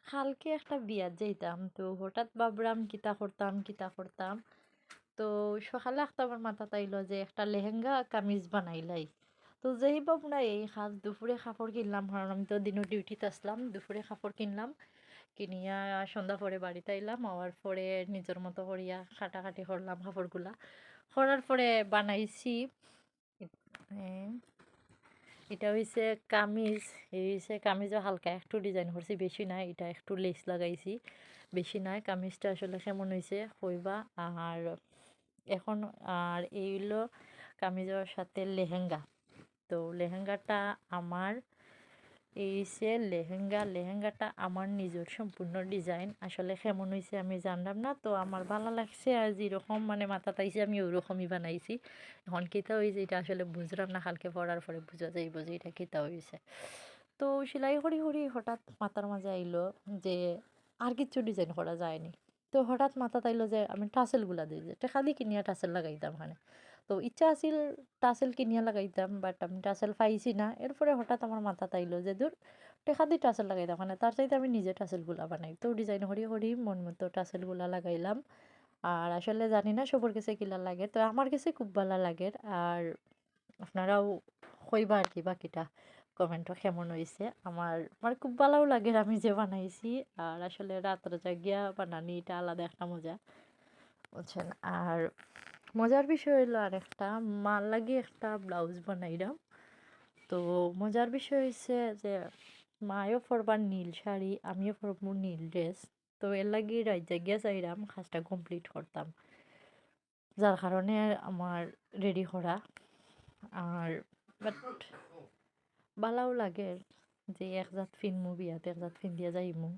কালকে একটা বিয়াত যাইতাম, তো হঠাৎ ভাবলাম কিতা করতাম কিতা করতাম। তো সকালে একটা আমার মাথা তাইলো যে একটা লেহেঙ্গা কামিজ বানাইলাই। তো যেই ভাবনা এই কাজ, দুপুরে কাপড় কিনলাম, কারণ আমি তো দিনের ডিউটিতে আসলাম। দুপুরে কাপড় কিনলাম, কিনিয়া সন্ধ্যা পরে বাড়িতে আইলাম, আওয়ার পরে নিজের মতো করিয়া কাটাকাটি করলাম কাপড়গুলা। করার পরে বানাইছি। এটা হইছে কামিজ। এই হইছে কামিজও হালকা একটু ডিজাইন করছি, বেশি নাই। এটা একটু লেস লাগাইছি, বেশি নাই। কামিজটা আসলে কেমন হইছে কইবা। আর এখন আর এই হইলো কামিজের সাথে লেহেঙ্গা। তো লেহেঙ্গাটা আমার, এই হইছে লেহেঙ্গাটা আমার নিজের সম্পূর্ণ ডিজাইন। আসলে কেমন হইছে আমি জানলাম না, তো আমার ভালো লাগছে। আর যেরকম মানে মাথাতে আইছে আমি ওরকমই বানাইছি। এখন কিতা হইছে এটা আসলে বুঝলাম না, কালকে পড়ার পরে বুঝা যাইব যে এটা কিতা হইছে। তো সেলাই করি করি হঠাৎ মাথার মাঝে আইলো যে আর কিচ্ছু ডিজাইন করা যায়নি। তো হঠাৎ মাথাতে আইলো যে আমি টাসেলগুলা দিই, যে টেকা দিয়ে কিনিয়া টাসেল লাগাইতাম ওখানে। তো ইচ্ছা আছিল টাসেল কিনিয়া লাগাইতাম, বাট আমি টাসেল পাইছি না। এরপরে হঠাৎ আমার মাথাতে আইলো যে দূর, টেকা দিয়ে টাসেল লাগাইতাম ওখানে, তার চাইতে আমি নিজে টাসেলগুলা বানাই। তো ডিজাইন করি করি মন মতো টাসেলগুলা লাগাইলাম। আর আসলে জানি না সবার কাছে কিলা লাগে, তো আমার কাছে খুব ভালো লাগে। আর আপনারাও কইবা আর কি বাকিটা কমেন্টও কেমন হইছে। আমার আমার খুব ভালোও লাগে আমি যে বানাইছি। আর আসলে রাত্রে জাগিয়া বানানি এটা আলাদা একটা মজা, বুঝছেন। আর মজার বিষয় হইলো আরেকটা, মার লাগি একটা ব্লাউজ বানাইলাম। তো মজার বিষয় হইছে যে মায়ও পরবার নীল শাড়ি, আমিও পরবো নীল ড্রেস। তো এর লাগি রাত জাগিয়া চাইলাম কাজটা কমপ্লিট করতাম, যার কারণে আমার রেডি করা। আর বাট ভালাও লাগে যে একজাত ফিনমু বিয়াতে, একজাত ফিন্দিয়া যাইমু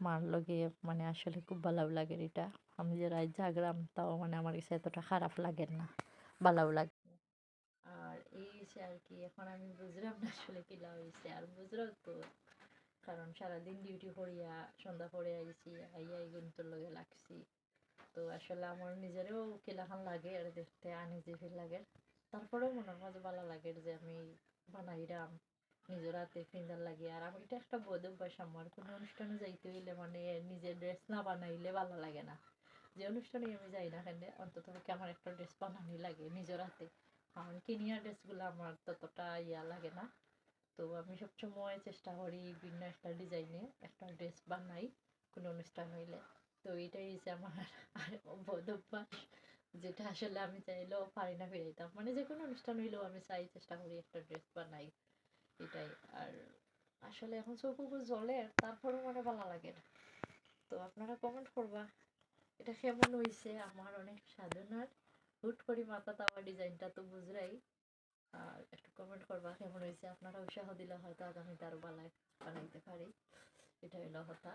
মার লগে। মানে আসলে খুব ভালো লাগে এটা। আমি যে রাত জাগরাম তাও মানে আমার কাছে এতটা খারাপ লাগে না, ভালোও লাগে। আর এই হইছে আর কি। এখন আমি বুঝলাম না আসলে কিলা হইছে, আর বুঝলাম তো, কারণ সারাদিন ডিউটি করিয়া সন্ধ্যা পরে আইছি, আইয়া এই গুণটোর লগে লাগছি। তো আসলে আমার নিজেরও কিলাখান লাগে আর দেখতে আনইজি ফিল লাগে। তারপরেও মনের মাঝে ভালো লাগে যে আমি বানাইলাম নিজের হাতে ফিন্দার লাগে। আর আমি এটা একটা বদ অভ্যাস, আমার কোনো অনুষ্ঠানে যাইতে হইলে মানে নিজের ড্রেস না বানাইলে ভালো লাগে না। যে অনুষ্ঠানে আমি যাই না কেন, অন্তত আমার একটা ড্রেস বানানি লাগে নিজের হাতে। কারণ কিনিয়া ড্রেসগুলো আমার ততটা ইয়া লাগে না। তো আমি সবসময় চেষ্টা করি বিভিন্ন একটা ডিজাইনে একটা ড্রেস বানাই কোনো অনুষ্ঠান হইলে। তো এটাই হচ্ছে আমার আর বদ অভ্যাস, যেটা আসলে আমি চাইলেও পারি না ফিরাইতাম। মানে যে কোনো অনুষ্ঠান হইলেও আমি চাই চেষ্টা করি একটা ড্রেস বানাই, এটাই। আর আসলে এখন চোখে জ্বলে, তারপরেও মানে ভালো লাগে না। তো আপনারা কমেন্ট করবা এটা কেমন হইছে। আমার অনেক সাধনার হুট করে মাথা তাওয়া ডিজাইনটা তো বুঝরাই। আর একটু কমেন্ট করবা কেমন হয়েছে, আপনারা উৎসাহ দিলে হয়তো আগামীতে আরো বানাই বানাইতে পারি। এটা হইলো কথা।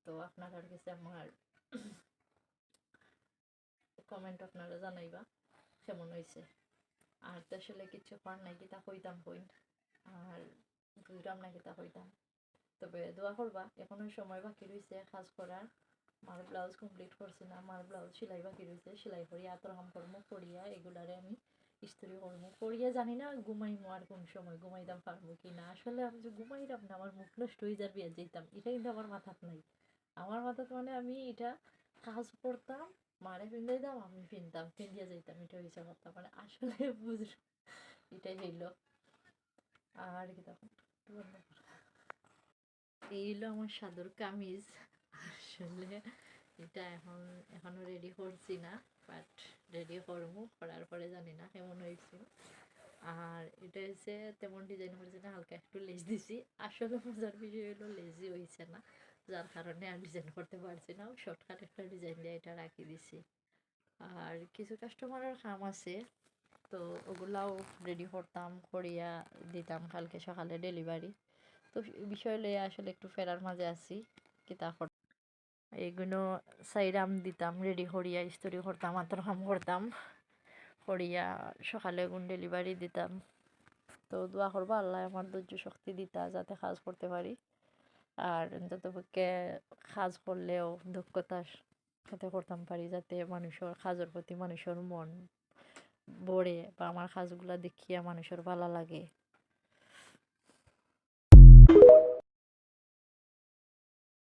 তো আপনার কাছে আমার কমেন্ট আপনারা জানাইবা কেমন হয়েছে। আর তো আসলে কিছু পার নাই, কিতা কইতাম কইন। আর বুঝলাম না কিতা কইতাম। তবে দোয়া করবা, এখনো সময় বাকি রয়েছে কাজ করার। মার ব্লাউজ কমপ্লিট করছি না, মার ব্লাউজ সেলাই বাকি রয়েছে, সেলাই করিয়া আতর হাম কর্ম করিয়া এগুলারে আমি ইস্ত্রি করবো করিয়া। জানি না ঘুমাইমো আর কোন সময় ঘুমাইতাম পারবো কি না। আসলে আমি যে ঘুমাইতাম না, আমার মুখ নষ্ট হয়ে যাবে আর যেতাম, এটা কিন্তু আমার মাথাত নাই। আমার মাথাত মানে আমি এটা কাজ করতাম, মারে ফিন্দাইতাম, আমি ফিনতাম, ফিন্দিয়া যাইতাম, এটা হয়েছে কথা। মানে আসলে বুঝ, এটাই হইলো। আর কি তখন এই হলো আমার সাদর কামিজ। আসলে এটা এখনো রেডি করছি না, বাট রেডি করবো, করার পরে জানি না কেমন হয়েছে। আর এটা হচ্ছে তেমন ডিজাইন করছি না, হালকা একটু লেস দিছি। আসলে মজার বিষয় হলো লেজি হয়েছে না, যার কারণে আর ডিজাইন করতে পারছি না। শর্টকাট একটা ডিজাইন দিয়ে এটা রাখি দিছি। আর কিছু কাস্টমারের কাম আছে, তো ওগুলাও রেডি করতাম, করিয়া দিতাম কালকে সকালে ডেলিভারি। তো বিষয় লইয়া আসলে একটু ফেরার মাঝে আছি। কিতা এইগুলো সাইরাম দিতাম, রেডি করিয়া ইস্ত্রি করতাম, আতর কাম করতাম, করিয়া সকালে গুণ ডেলিভারি দিতাম। তো দোয়া করবো আল্লাহ আমার ধৈর্য শক্তি দিতা যাতে কাজ করতে পারি। আর যতপক্ষে কাজ করলেও দক্ষতার সাথে করতাম পারি, যাতে মানুষের কাজের প্রতি মানুষের মন ভরে, বা আমার কাজগুলা দেখিয়া মানুষের ভালো লাগে।